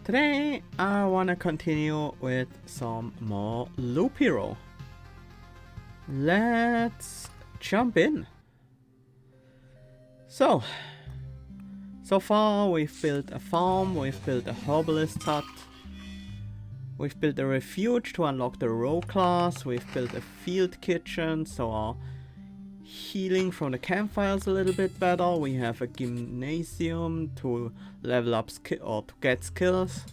Today I want to continue with some more Loop Hero. Let's jump in. So far we've built a farm, we've built a herbalist hut, we've built a refuge to unlock the rogue class, we've built a field kitchen so our healing from the campfires a little bit better, we have a gymnasium to level up or to get skills,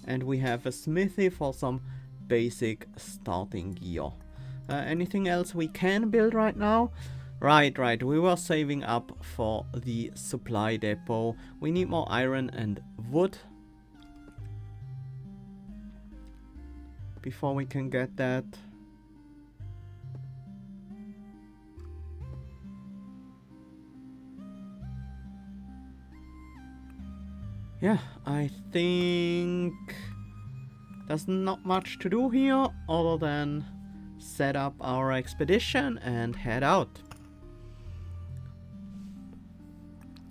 and we have a smithy for some basic starting gear. Anything else we can build right now? Right, we were saving up for the supply depot. We need more iron and wood before we can get that. Yeah, I think there's not much to do here other than set up our expedition and head out.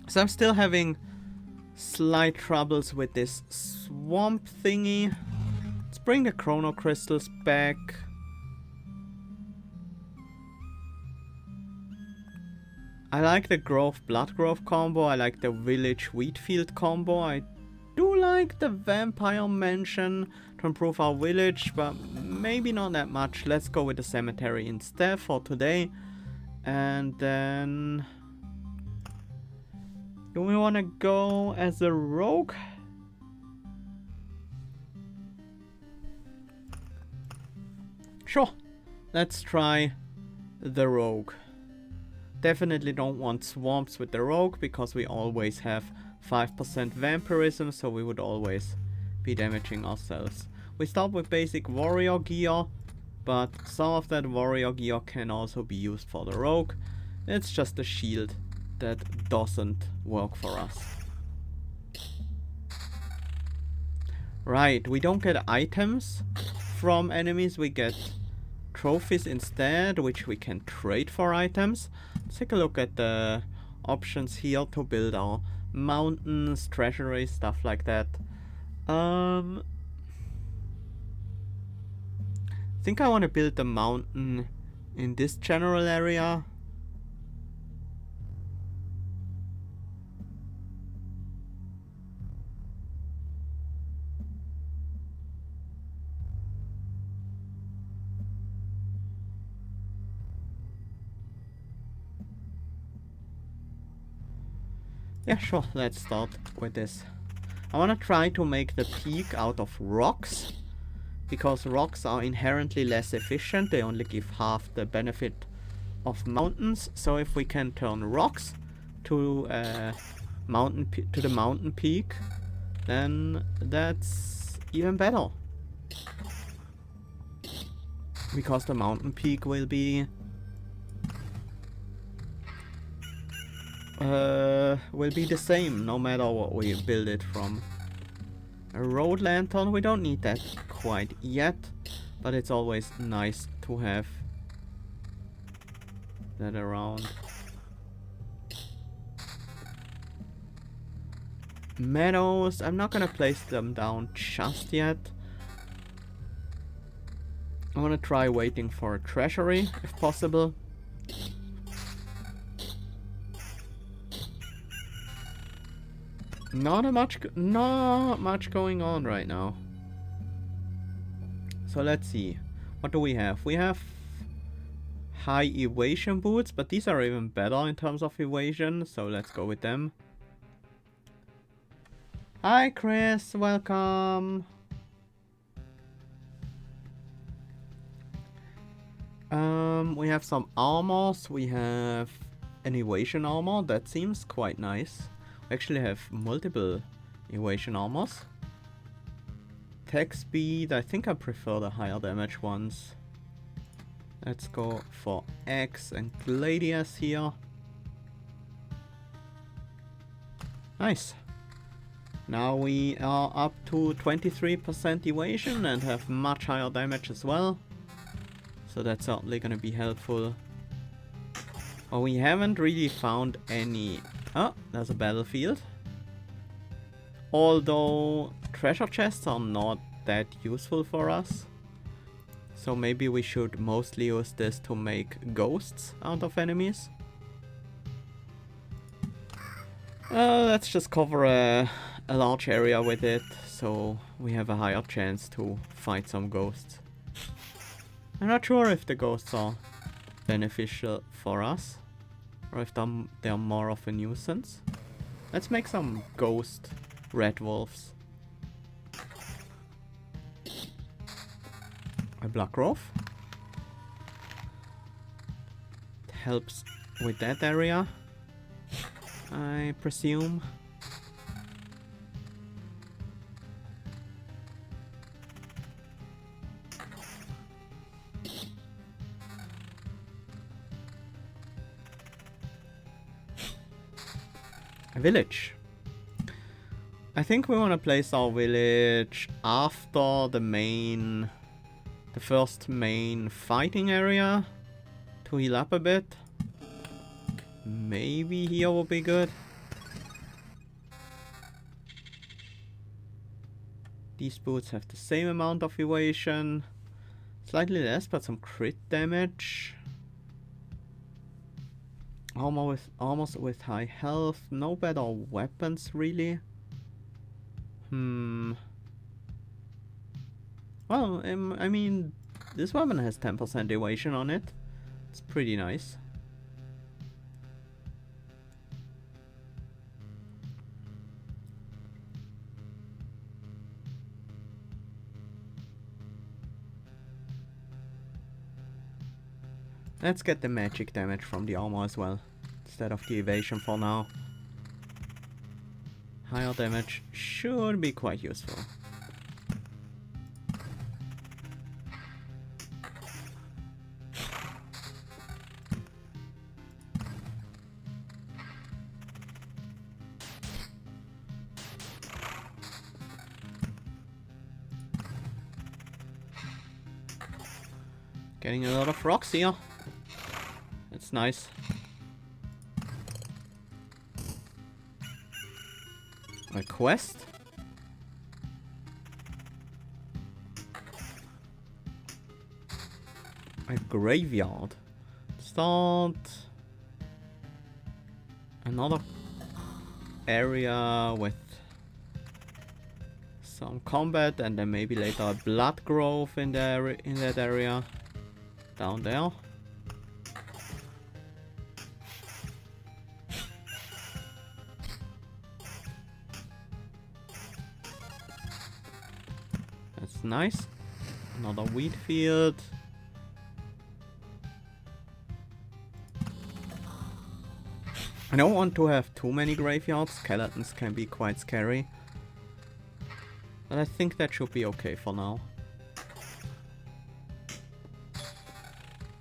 So I'm still having slight troubles with this swamp thingy. Let's bring the chrono crystals back. I like the blood growth combo, I like the village wheat field combo, I do like the vampire mansion to improve our village, but maybe not that much. Let's go with the cemetery instead for today. And then... do we want to go as a rogue? Sure, let's try the rogue. Definitely don't want swamps with the rogue because we always have 5% vampirism, so we would always be damaging ourselves. We start with basic warrior gear, but some of that warrior gear can also be used for the rogue. It's just a shield that doesn't work for us. Right, we don't get items from enemies, we get trophies instead, which we can trade for items. Let's take a look at the options here to build our mountains, treasury, stuff like that. I think I want to build the mountain in this general area. Yeah, sure, let's start with this. I want to try to make the peak out of rocks, because rocks are inherently less efficient. They only give half the benefit of mountains. So if we can turn rocks to the mountain peak, then that's even better. Because the mountain peak will be the same no matter what we build it from. A road lantern, we don't need that quite yet, but it's always nice to have that around. Meadows, I'm not gonna place them down just yet. I wanna try waiting for a treasury if possible. Not much going on right now. So let's see. What do we have? We have high evasion boots, but these are even better in terms of evasion, so let's go with them. Hi Chris, welcome. We have some armors. We have an evasion armor that seems quite nice. We actually have multiple evasion armors. Tech speed, I think I prefer the higher damage ones. Let's go for X and Gladius here. Nice. Now we are up to 23% evasion and have much higher damage as well. So that's certainly gonna be helpful. Oh, we haven't really found any... Oh, there's a battlefield. Although treasure chests are not that useful for us. So maybe we should mostly use this to make ghosts out of enemies. Let's just cover a large area with it, so we have a higher chance to fight some ghosts. I'm not sure if the ghosts are beneficial for us, or if they're more of a nuisance. Let's make some ghost red wolves. A black growth. It helps with that area, I presume. A village. I think we want to place our village after the first main fighting area to heal up a bit. Maybe here will be good. These boots have the same amount of evasion. Slightly less, but some crit damage. Armor with high health. No better weapons, really. Well, I mean, this weapon has 10% evasion on it. It's pretty nice. Let's get the magic damage from the armor as well, instead of the evasion for now. Higher damage should be quite useful. Getting a lot of rocks here. It's nice. A quest? A graveyard. Start another area with some combat, and then maybe later a blood growth in that area. Down there. That's nice. Another wheat field. I don't want to have too many graveyards. Skeletons can be quite scary. But I think that should be okay for now.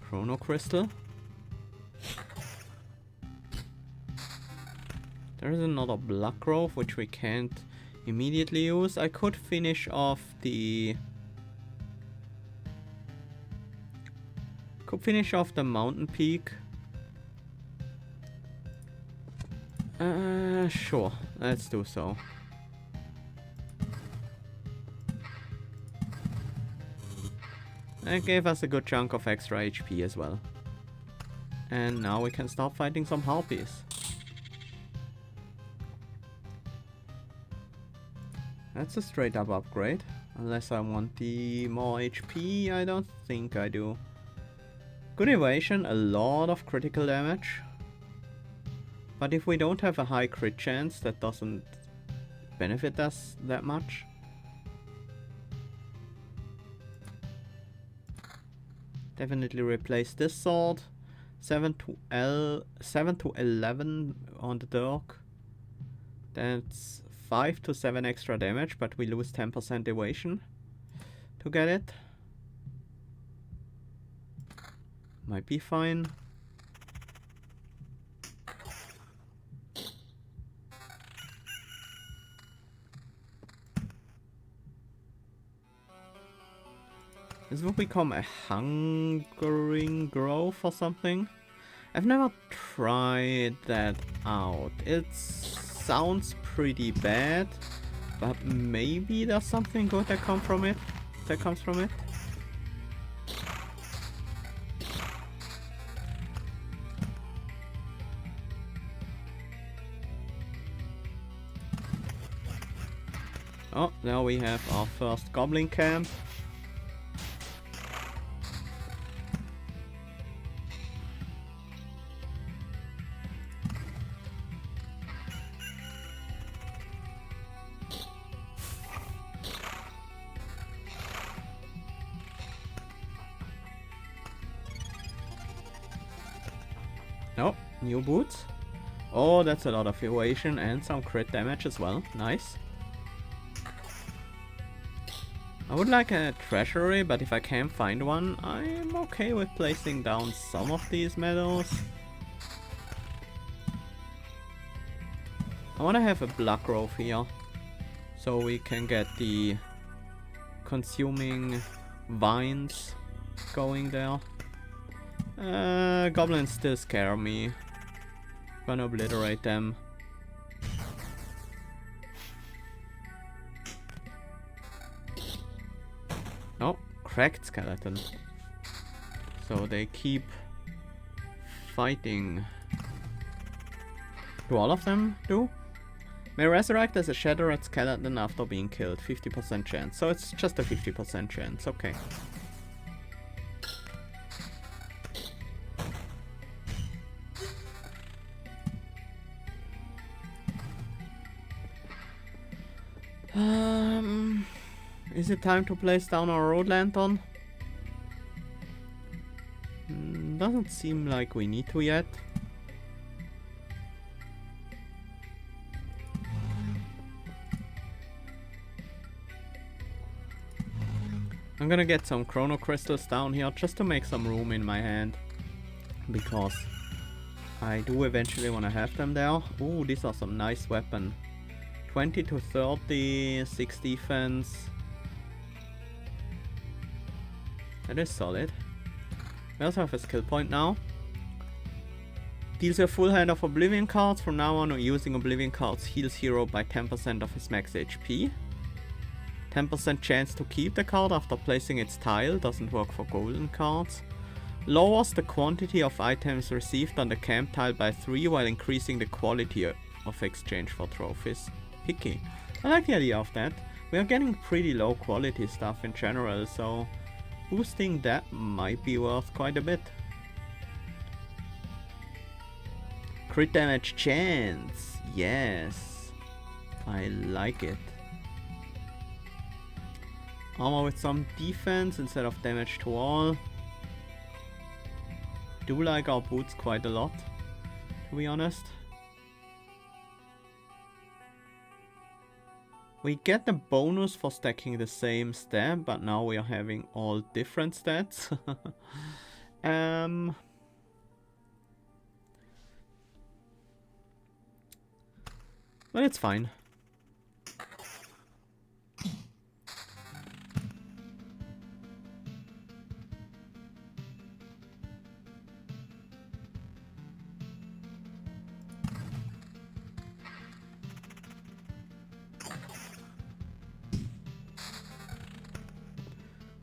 Chrono crystal. There is another black growth which we can't immediately use. I could finish off the mountain peak. Sure, let's do so. That gave us a good chunk of extra HP as well. And now we can start fighting some harpies. That's a straight up upgrade. Unless I want the more HP, I don't think I do. Good evasion, a lot of critical damage. But if we don't have a high crit chance, that doesn't benefit us that much. Definitely replace this sword. 7 to 11 on the dirk. That's 5 to 7 extra damage, but we lose 10% evasion to get it. Might be fine. This will become a hungering growth or something. I've never tried that out. It sounds pretty bad, But maybe there's something good that comes from it. Oh, now we have our first goblin camp. Oh, new boots. Oh, that's a lot of evasion and some crit damage as well. Nice. I would like a treasury, but if I can't find one, I'm okay with placing down some of these medals. I want to have a black grove here, so we can get the consuming vines going there. Goblins still scare me. Gonna obliterate them. Oh, cracked skeleton. So they keep fighting. Do all of them do? May resurrect as a shattered skeleton after being killed. 50% chance. So it's just a 50% chance. Okay. Is it time to place down our road lantern? Doesn't seem like we need to yet. I'm gonna get some chrono crystals down here just to make some room in my hand, because I do eventually want to have them there. Ooh, these are some nice weapons. 20 to 30, 6 defense. That is solid. We also have a skill point now. Deals a full hand of Oblivion cards. From now on, using Oblivion cards heals hero by 10% of his max HP. 10% chance to keep the card after placing its tile. Doesn't work for golden cards. Lowers the quantity of items received on the camp tile by 3 while increasing the quality of exchange for trophies. Picky. I like the idea of that. We are getting pretty low quality stuff in general, so boosting that might be worth quite a bit. Crit damage chance. Yes. I like it. Armor with some defense instead of damage to all. Do like our boots quite a lot, to be honest. We get the bonus for stacking the same stat, but now we are having all different stats. But it's fine.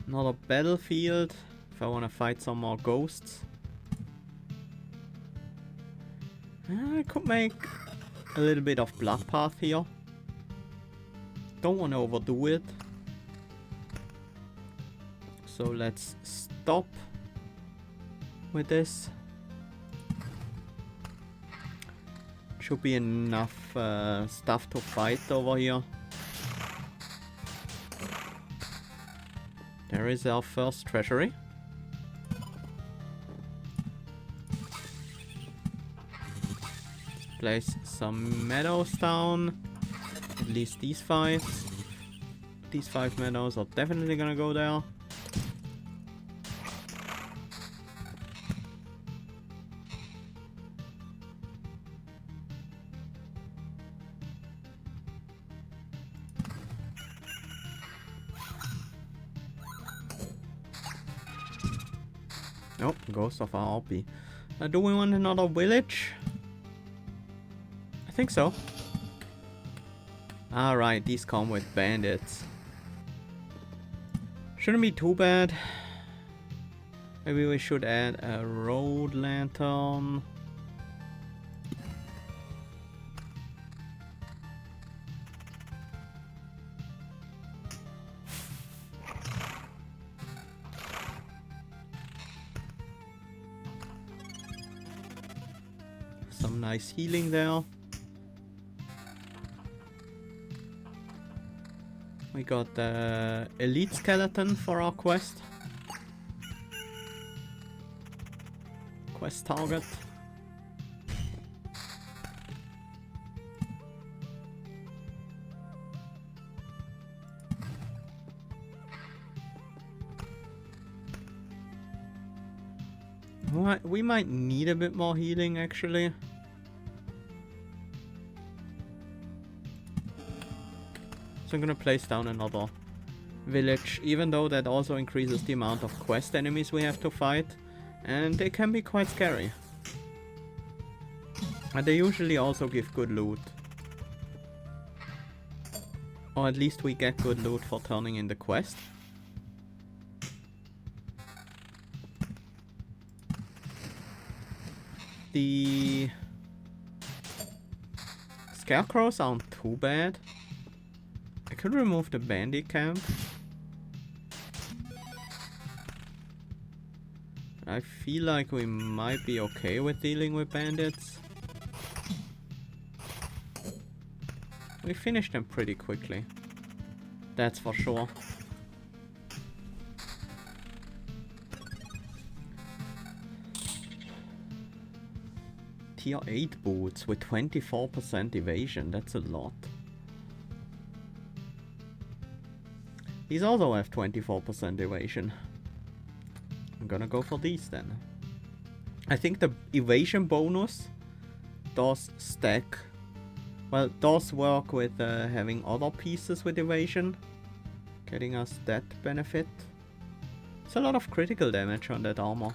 Another battlefield, if I want to fight some more ghosts. I could make a little bit of bloodpath here. Don't want to overdo it. So let's stop with this. Should be enough stuff to fight over here. There is our first treasury. Place some meadows down. At least these 5. These 5 meadows are definitely gonna go there. Oh, Ghost of our RP. Do we want another village? I think so. Alright, these come with bandits. Shouldn't be too bad. Maybe we should add a road lantern. Some nice healing there. We got the elite skeleton for our quest. Quest target. We might need a bit more healing actually. So I'm gonna place down another village, even though that also increases the amount of quest enemies we have to fight. And they can be quite scary. And they usually also give good loot. Or at least we get good loot for turning in the quest. The scarecrows aren't too bad. I could remove the bandit camp. I feel like we might be okay with dealing with bandits. We finished them pretty quickly. That's for sure. Tier 8 boots with 24% evasion, that's a lot. These also have 24% evasion. I'm gonna go for these then. I think the evasion bonus does stack. Well, does work with having other pieces with evasion. Getting us that benefit. It's a lot of critical damage on that armor.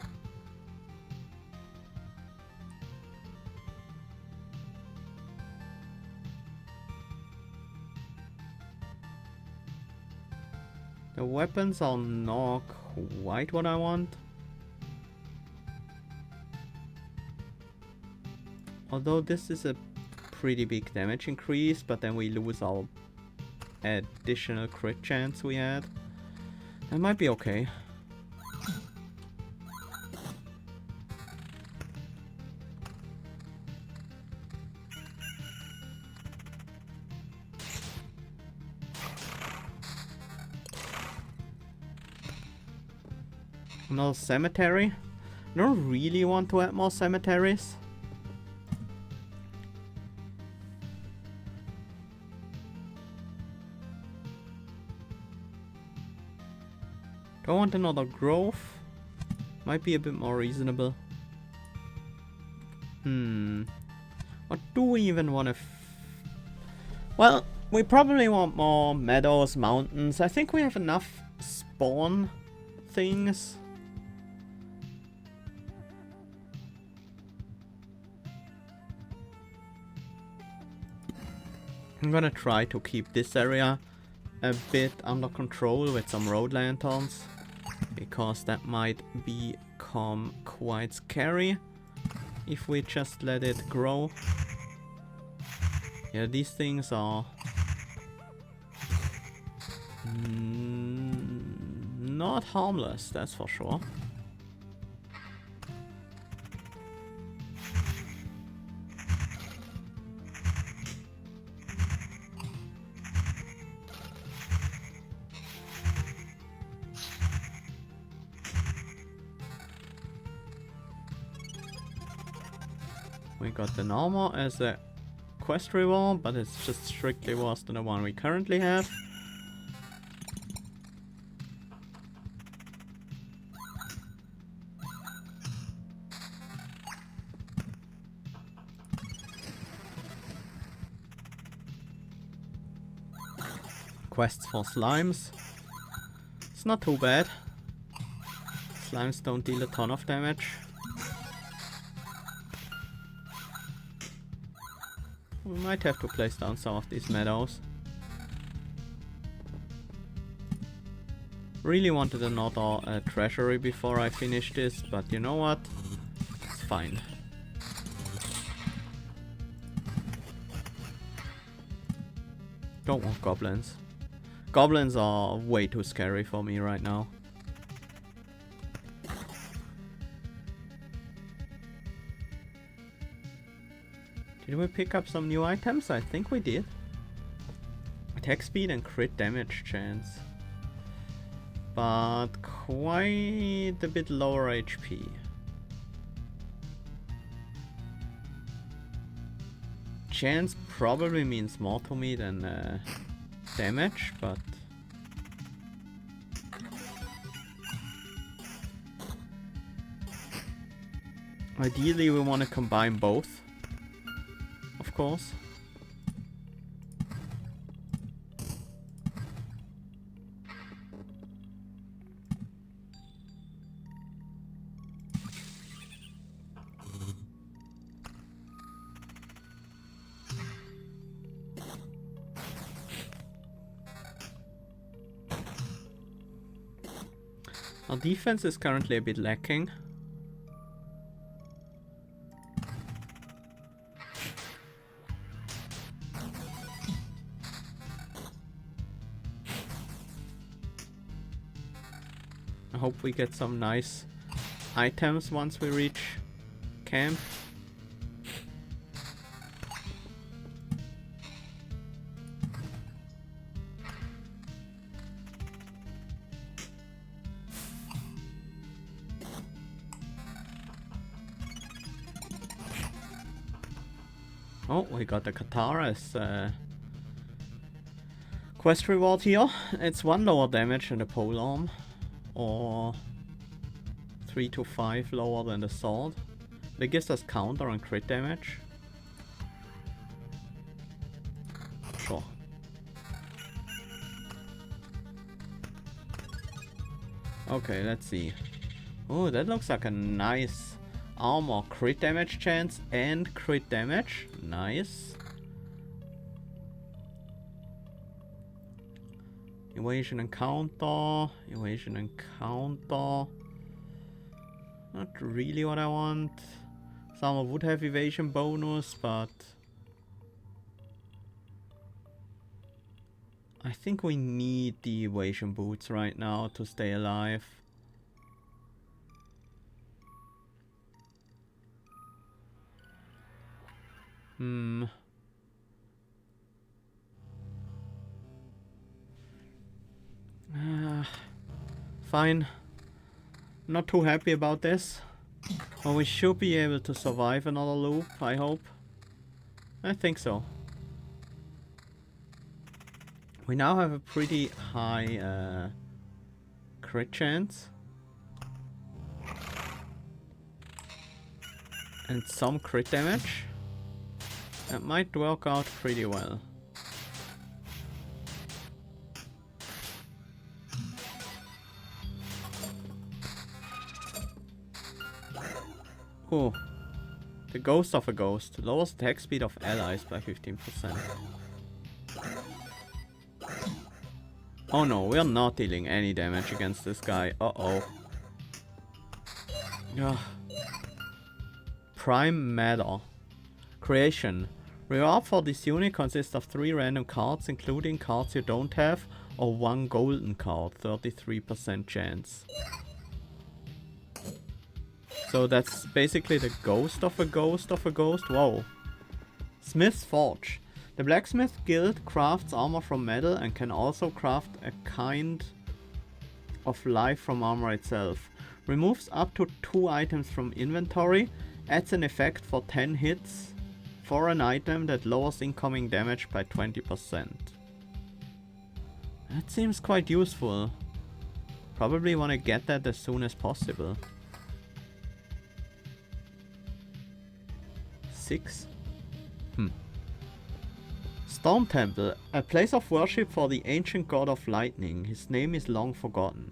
The weapons are not quite what I want. Although this is a pretty big damage increase, but then we lose our additional crit chance we had. That might be okay. Another cemetery. I don't really want to add more cemeteries. Don't want another grove. Might be a bit more reasonable. What do we even want to... Well, we probably want more meadows, mountains. I think we have enough spawn things. I'm gonna try to keep this area a bit under control with some road lanterns, because that might become quite scary if we just let it grow. Yeah, these things are not harmless, that's for sure. We got the armor as a quest reward, but it's just strictly worse than the one we currently have. Quests for slimes. It's not too bad. Slimes don't deal a ton of damage. We might have to place down some of these meadows. Really wanted another treasury before I finish this, but you know what? It's fine. Don't want goblins. Goblins are way too scary for me right now. Did we pick up some new items? I think we did. Attack speed and crit damage chance. But quite a bit lower HP. Chance probably means more to me than damage, but... ideally we want to combine both, of course. Our defense is currently a bit lacking. I hope we get some nice items once we reach camp. Oh, we got the Katara's quest reward here. It's 1 lower damage than the polearm, or 3 to 5 lower than the sword. It gives us counter and crit damage. Sure. Okay, let's see. Oh, that looks like a nice armor. Crit damage chance and crit damage. Nice. Evasion and counter. Evasion and counter. Not really what I want. Some would have evasion bonus, but I think we need the evasion boots right now to stay alive. Fine. Not too happy about this. But we should be able to survive another loop, I hope. I think so. We now have a pretty high crit chance. And some crit damage. That might work out pretty well. Oh, the ghost of a ghost lowers attack speed of allies by 15%. Oh no, we are not dealing any damage against this guy. Uh-oh. Prime Matter. Creation. Reward for this unit consists of 3 random cards, including cards you don't have, or 1 golden card, 33% chance. So that's basically the ghost of a ghost of a ghost. Whoa. Smith's Forge. The Blacksmith Guild crafts armor from metal and can also craft a kind of life from armor itself. Removes up to 2 items from inventory. Adds an effect for 10 hits for an item that lowers incoming damage by 20%. That seems quite useful. Probably want to get that as soon as possible. 6? Storm Temple, a place of worship for the ancient god of lightning. His name is long forgotten.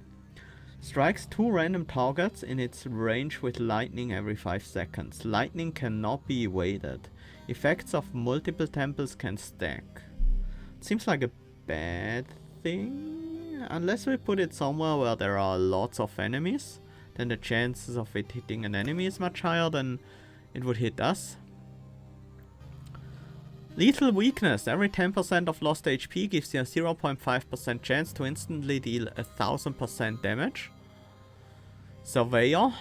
Strikes 2 random targets in its range with lightning every 5 seconds. Lightning cannot be evaded. Effects of multiple temples can stack. Seems like a bad thing? unless we put it somewhere where there are lots of enemies, then the chances of it hitting an enemy is much higher than it would hit us. Lethal weakness. Every 10% of lost HP gives you a 0.5% chance to instantly deal 1000% damage. Surveyor.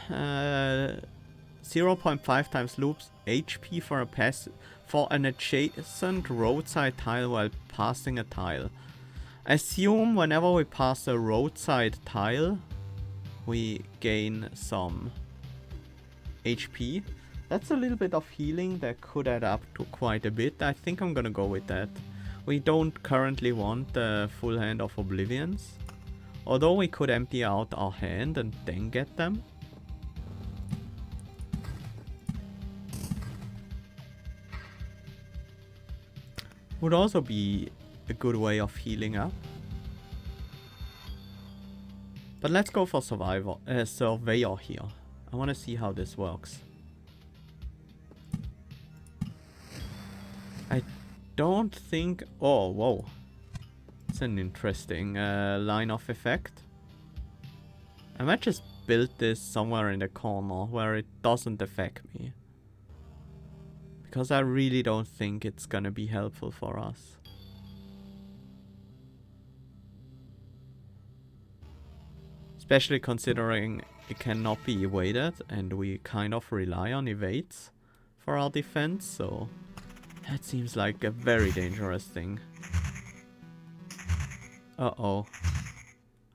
0.5 times loops HP for an adjacent roadside tile while passing a tile. Assume whenever we pass a roadside tile, we gain some HP. That's a little bit of healing that could add up to quite a bit. I think I'm gonna go with that. We don't currently want the full hand of Oblivions. Although we could empty out our hand and then get them. Would also be a good way of healing up. But let's go for Surveyor here. I want to see how this works. I don't think... Oh, whoa. It's an interesting line of effect. I might just build this somewhere in the corner where it doesn't affect me. Because I really don't think it's gonna be helpful for us. Especially considering it cannot be evaded and we kind of rely on evades for our defense, so that seems like a very dangerous thing. Uh-oh.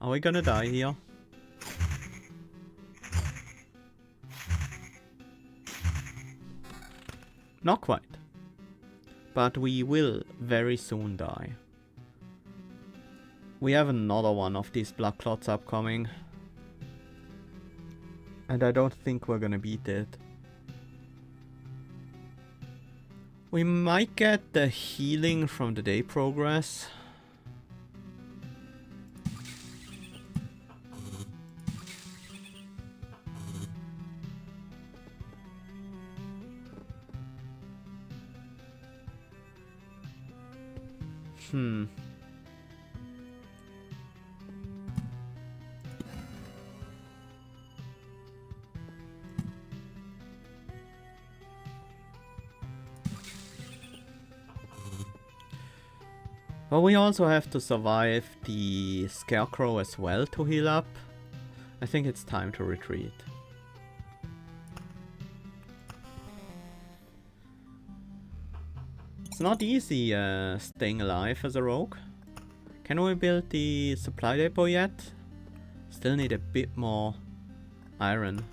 Are we gonna die here? Not quite. But we will very soon die. We have another one of these blood clots upcoming. And I don't think we're gonna beat it. We might get the healing from the day progress. But we also have to survive the Scarecrow as well to heal up. I think it's time to retreat. It's not easy staying alive as a rogue. Can we build the supply depot yet? Still need a bit more iron.